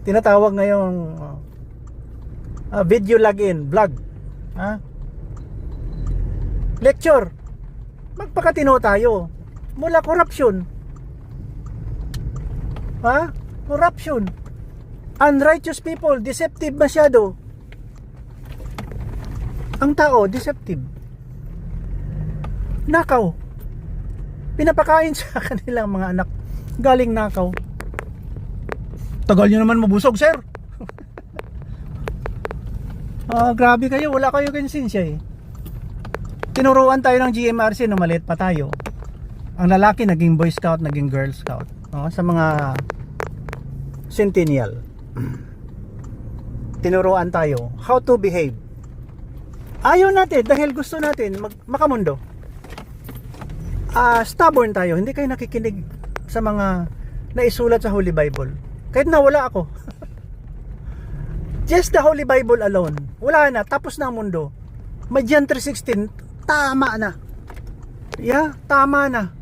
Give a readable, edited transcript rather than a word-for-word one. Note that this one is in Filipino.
tinatawag ngayong video login, vlog. Lecture. Magpakatino tayo. Mula corruption. Corruption. Unrighteous people, deceptive masyado. Ang tao, deceptive. Nakaw. Pinapakain sa kanilang mga anak. Galing nakaw. Tagal nyo naman mabusog, sir. Grabe kayo, wala kayo konsensya eh. Tinuruan tayo ng GMRC nung maliit pa tayo. Ang lalaki naging Boy Scout, naging Girl Scout. Sa mga Centennial. Tinuruan tayo how to behave. Ayaw natin dahil gusto natin makamundo. Stubborn tayo, hindi kayo nakikinig sa mga naisulat sa Holy Bible. Kahit nawala ako. Just the Holy Bible alone. Wala na, tapos na ang mundo. May John 3:16, tama na. Tama na.